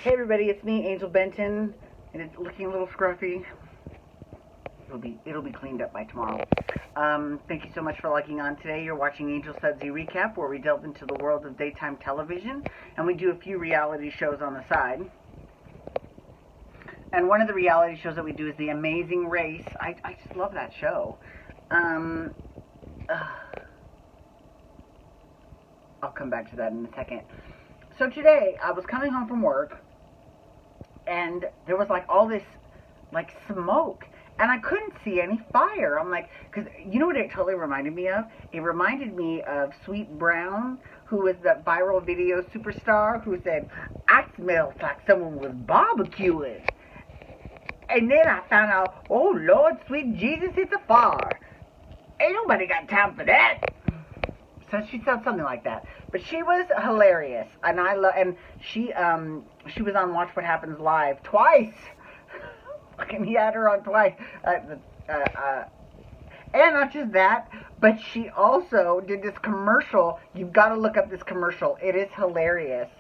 Hey everybody, it's me, Angel Benton, and it's looking a little scruffy. It'll be cleaned up by tomorrow. Thank you so much for logging on today. You're watching Angel Sudsy Recap, where we delve into the world of daytime television, and we do a few reality shows on the side. And one of the reality shows that we do is The Amazing Race. I just love that show. I'll come back to that in a second. So today, I was coming home from work, and there was like all this like smoke, and I couldn't see any fire. I'm like, because you know what it totally reminded me of? It reminded me of Sweet Brown, who was the viral video superstar, who said, "I smell like someone was barbecuing." And then I found out, oh Lord, sweet Jesus, it's a fire. Ain't nobody got time for that. So she said something like that, but she was hilarious, and and she was on Watch What Happens Live twice, and he had her on twice, and not just that, but she also did this commercial. You've got to look up this commercial. It is hilarious.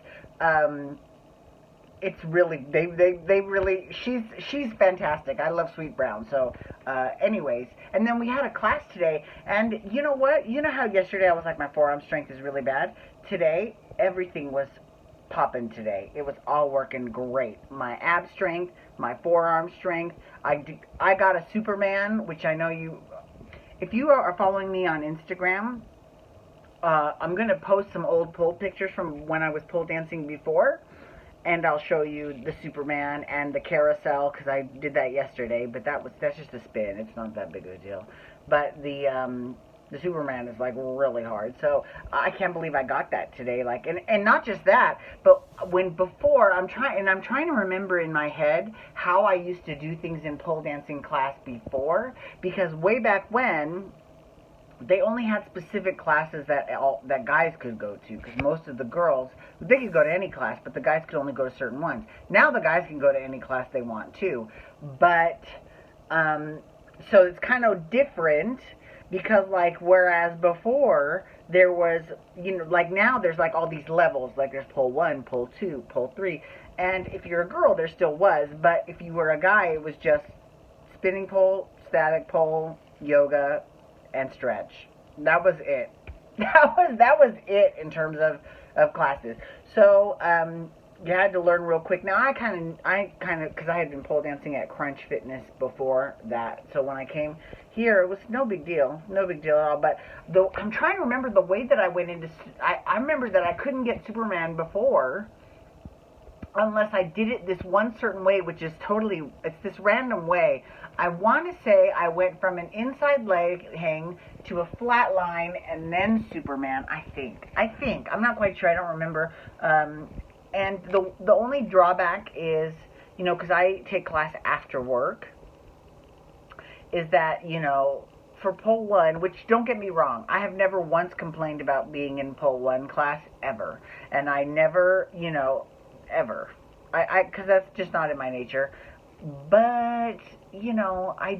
It's really, they really, she's fantastic. I love Sweet Brown. So, anyways, and then we had a class today, and you know what? You know how yesterday I was like, my forearm strength is really bad? Today, everything was popping today. It was all working great. My ab strength, my forearm strength. I got a Superman, which I know you, if you are following me on Instagram, I'm going to post some old pole pictures from when I was pole dancing before. And I'll show you the Superman and the carousel, because I did that yesterday, but that's just a spin. It's not that big of a deal. But the Superman is like really hard. So I can't believe I got that today. Like, and not just that, but I'm trying to remember in my head how I used to do things in pole dancing class before, because way back when, they only had specific classes that guys could go to, because most of the girls, they could go to any class, but the guys could only go to certain ones. Now the guys can go to any class they want to, but so it's kind of different, because like whereas before there was, you know, like now there's like all these levels, like there's pole 1, pole 2, pole 3, and if you're a girl there still was, but if you were a guy it was just spinning pole, static pole, yoga, and stretch. That was it. That was it in terms of classes. So you had to learn real quick. Now I kind of because I had been pole dancing at Crunch Fitness before that. So when I came here, it was no big deal at all. But though I'm trying to remember the way that I went into. I remember that I couldn't get Superman before, unless I did it this one certain way, which is totally, it's this random way. I want to say I went from an inside leg hang to a flat line and then Superman, I think. I'm not quite sure. I don't remember. And the only drawback is, you know, because I take class after work, is that, you know, for pole 1, which don't get me wrong, I have never once complained about being in pole 1 class ever. And I never, you know, ever. Because that's just not in my nature. But, you know, I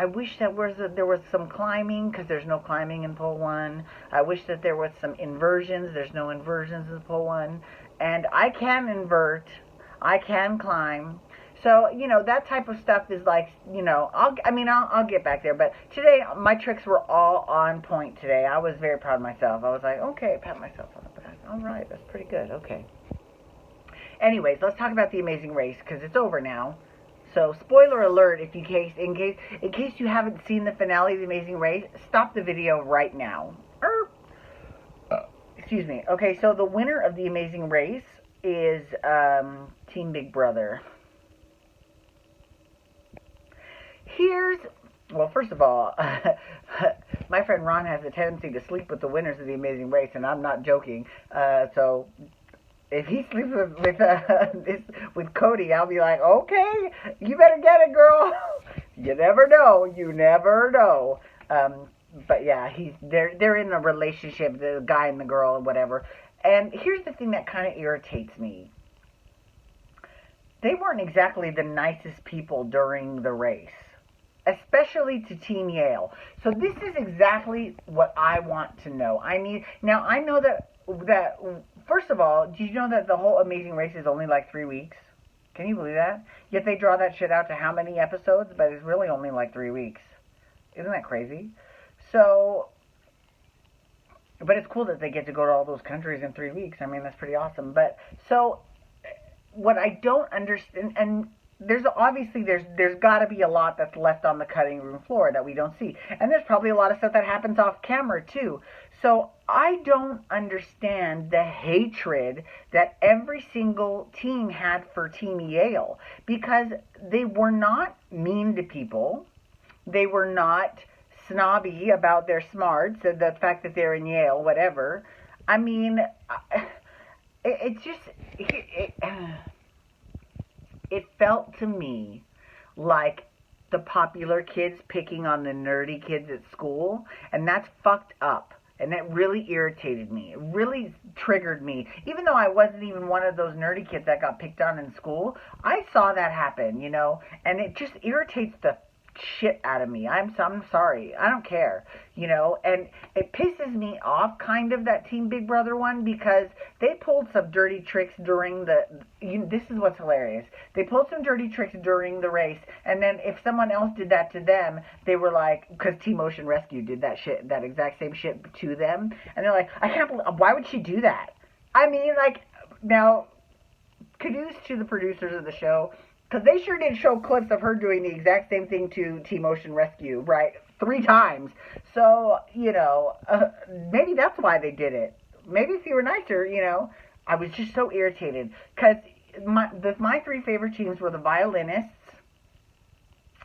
wish that there was some climbing, because there's no climbing in pole 1. I wish that there was some inversions. There's no inversions in pole 1. And I can invert. I can climb. So, you know, that type of stuff is like, you know, I'll get back there. But today, my tricks were all on point today. I was very proud of myself. I was like, okay, pat myself on the back. All right, that's pretty good. Okay. Anyways, let's talk about The Amazing Race, because it's over now. So, spoiler alert, in case you haven't seen the finale of The Amazing Race, stop the video right now. Excuse me. Okay, so the winner of The Amazing Race is Team Big Brother. Well, first of all, my friend Ron has a tendency to sleep with the winners of The Amazing Race, and I'm not joking. So if he sleeps with Cody, I'll be like, okay, you better get it, girl. You never know. But yeah, they're in a relationship, the guy and the girl and whatever. And here's the thing that kind of irritates me. They weren't exactly the nicest people during the race, especially to Team Yale. So this is exactly what I want to know. I know that First of all, did you know that the whole Amazing Race is only like 3 weeks? Can you believe that? Yet they draw that shit out to how many episodes? But it's really only like 3 weeks. Isn't that crazy? So, but it's cool that they get to go to all those countries in 3 weeks. I mean, that's pretty awesome. But, so, what I don't understand, and there's got to be a lot that's left on the cutting room floor that we don't see. And there's probably a lot of stuff that happens off camera, too. So, I don't understand the hatred that every single team had for Team Yale. Because they were not mean to people. They were not snobby about their smarts, the fact that they're in Yale, whatever. I mean, it felt to me like the popular kids picking on the nerdy kids at school, and that's fucked up. And that really irritated me. It really triggered me. Even though I wasn't even one of those nerdy kids that got picked on in school, I saw that happen, and it just irritates the shit out of me. I'm sorry. I don't care, and it pisses me off kind of, that Team Big Brother one, because they pulled some dirty tricks during this is what's hilarious. They pulled some dirty tricks during the race, and then if someone else did that to them, they were like, because Team Ocean Rescue did that exact same shit to them, and they're like, I can't believe, why would she do that? I mean, like, now, kudos to the producers of the show, because they sure did show clips of her doing the exact same thing to Team Ocean Rescue, right? 3 times. So, maybe that's why they did it. Maybe if you were nicer, I was just so irritated. Because my 3 favorite teams were the violinists.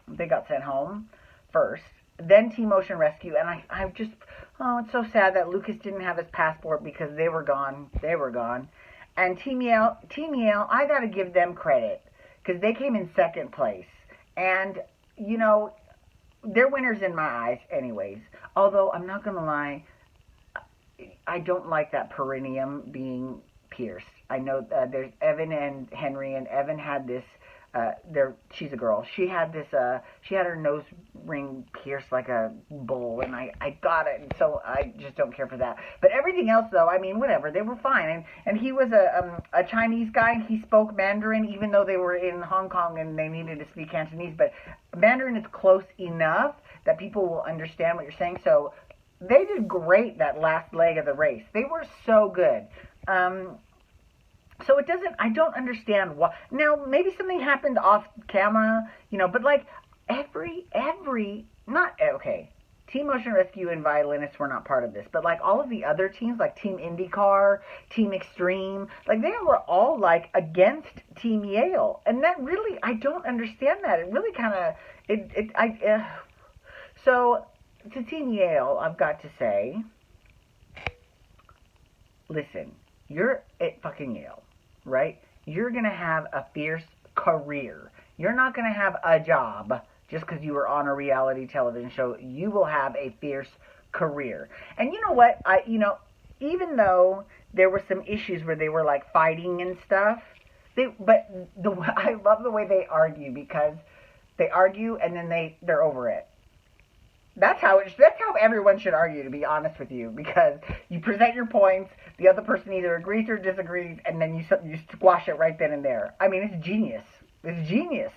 They got sent home first. Then Team Ocean Rescue. And I just, it's so sad that Lucas didn't have his passport because they were gone. They were gone. And Team Yale, I got to give them credit. Because they came in 2nd place. And, they're winners in my eyes anyways. Although, I'm not going to lie, I don't like that perineum being pierced. I know there's Evan and Henry, and Evan had this, she's a girl. She had this, she had her nose ring pierced like a bull, and I got it, and so I just don't care for that. But everything else, though, I mean, whatever, they were fine. And he was a Chinese guy. He spoke Mandarin, even though they were in Hong Kong and they needed to speak Cantonese. But Mandarin is close enough that people will understand what you're saying. So they did great that last leg of the race. They were so good. So I don't understand why. Now, maybe something happened off camera, but like Team Ocean Rescue and Violinists were not part of this, but like all of the other teams, like Team IndyCar, Team Extreme, like they were all like against Team Yale. And that really, I don't understand that. It really kind of, so to Team Yale, I've got to say, listen, you're at fucking Yale, right? You're going to have a fierce career. You're not going to have a job just because you were on a reality television show. You will have a fierce career. And you know what? Even though there were some issues where they were like fighting and stuff, I love the way they argue, because they argue and then they're over it. That's how everyone should argue, to be honest with you, because you present your points, the other person either agrees or disagrees, and then you squash it right then and there. I mean, it's genius. It's genius.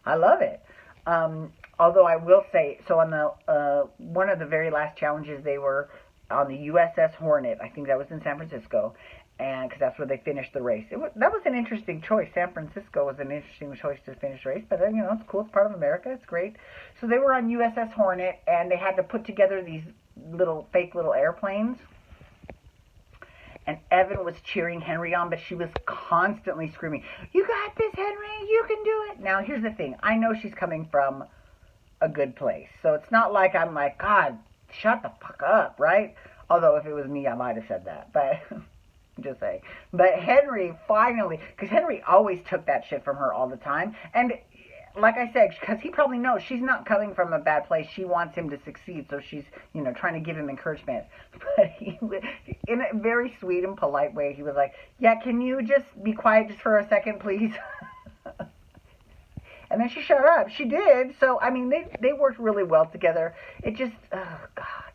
I love it. Although I will say, so on the one of the very last challenges, they were on the USS Hornet. I think that was in San Francisco, and because that's where they finished the race. That was an interesting choice. San Francisco was an interesting choice to finish the race, but it's cool. It's part of America. It's great. So they were on USS Hornet, and they had to put together these fake little airplanes. And Evan was cheering Henry on, but she was constantly screaming, "You got this, Henry! You can do it!" Now, here's the thing. I know she's coming from a good place. So it's not like I'm like, God, shut the fuck up, right? Although if it was me, I might have said that. But just saying. But Henry finally, because Henry always took that shit from her all the time. And like I said, because he probably knows she's not coming from a bad place. She wants him to succeed, so she's, trying to give him encouragement. But he, in a very sweet and polite way, he was like, "Yeah, can you just be quiet just for a second, please?" And then she shut up. She did. So, I mean, they worked really well together. It just, oh, God.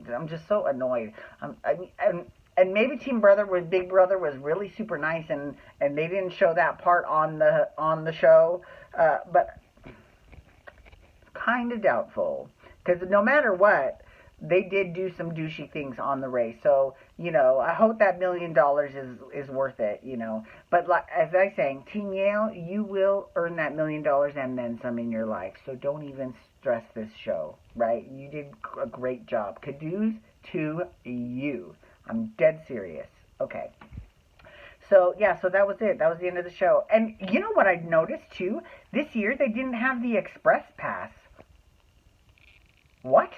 I'm just so annoyed. And maybe Big Brother was really super nice, and they didn't show that part on the show, but kind of doubtful, because no matter what, they did do some douchey things on the race. So, I hope that $1 million is worth it, But like, as I saying, Team Yale, you will earn that $1 million and then some in your life. So don't even stress this show, right? You did a great job. Kudos to you. I'm dead serious. Okay. So, yeah, so that was it. That was the end of the show. And you know what I noticed, too? This year, they didn't have the Express Pass. What?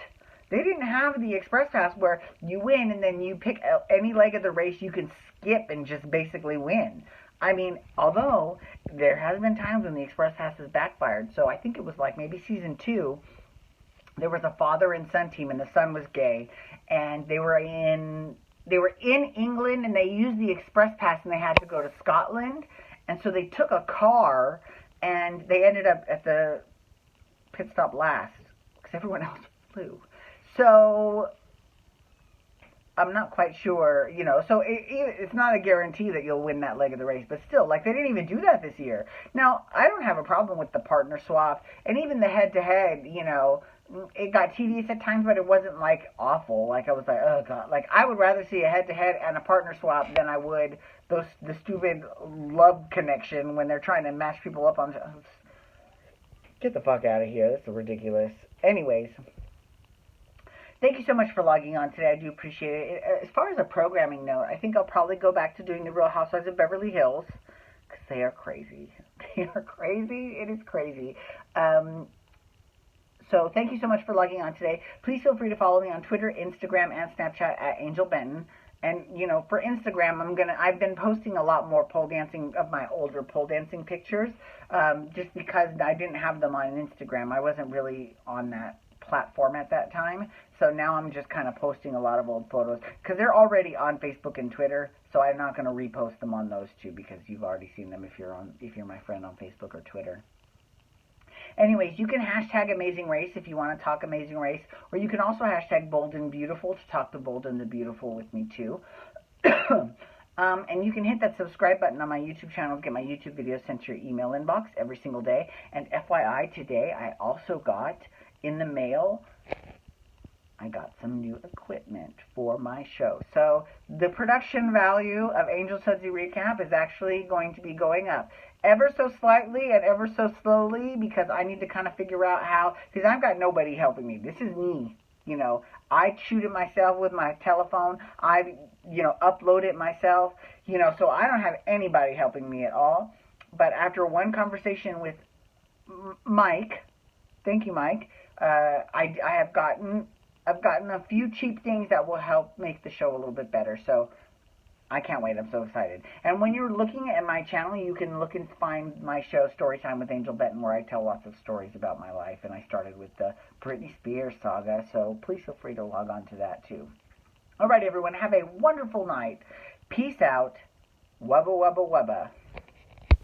They didn't have the Express Pass where you win and then you pick any leg of the race you can skip and just basically win. I mean, although there has been times when the Express Pass has backfired. So I think it was like maybe season 2. There was a father and son team, and the son was gay, and they were in England, and they used the Express Pass, and they had to go to Scotland, and so they took a car, and they ended up at the pit stop last because everyone else flew. So I'm not quite sure, so it's not a guarantee that you'll win that leg of the race, but still, like, they didn't even do that this year. Now, I don't have a problem with the partner swap, and even the head-to-head, it got tedious at times, but it wasn't, like, awful. Like, I was like, oh, God. Like, I would rather see a head-to-head and a partner swap than I would the stupid love connection when they're trying to match people up on... Get the fuck out of here. That's ridiculous. Anyways... Thank you so much for logging on today. I do appreciate it. As far as a programming note, I think I'll probably go back to doing the Real Housewives of Beverly Hills, because they are crazy. They are crazy. It is crazy. So thank you so much for logging on today. Please feel free to follow me on Twitter, Instagram, and Snapchat at Angel Benton. And, for Instagram, I've been posting a lot more pole dancing of my older pole dancing pictures, just because I didn't have them on Instagram. I wasn't really on that platform at that time, so now I'm just kind of posting a lot of old photos because they're already on Facebook and Twitter, so I'm not going to repost them on those two because you've already seen them if you're my friend on Facebook or Twitter. Anyways, you can hashtag Amazing Race if you want to talk Amazing Race, or you can also hashtag Bold and Beautiful to talk to Bold and the Beautiful with me too. And you can hit that subscribe button on my YouTube channel to get my YouTube videos sent to your email inbox every single day. And FYI, today I also got in the mail, I got some new equipment for my show. So the production value of Angel Sudsy Recap is actually going to be going up ever so slightly and ever so slowly, because I need to kind of figure out how, because I've got nobody helping me. This is me. I shoot it myself with my telephone. I, upload it myself. So I don't have anybody helping me at all. But after one conversation with Mike, thank you, Mike, I've gotten a few cheap things that will help make the show a little bit better. So I can't wait. I'm so excited. And when you're looking at my channel, you can look and find my show, Storytime with Angel Benton, where I tell lots of stories about my life. And I started with the Britney Spears saga, so please feel free to log on to that too. All right, everyone. Have a wonderful night. Peace out. Wubba, wubba, wubba.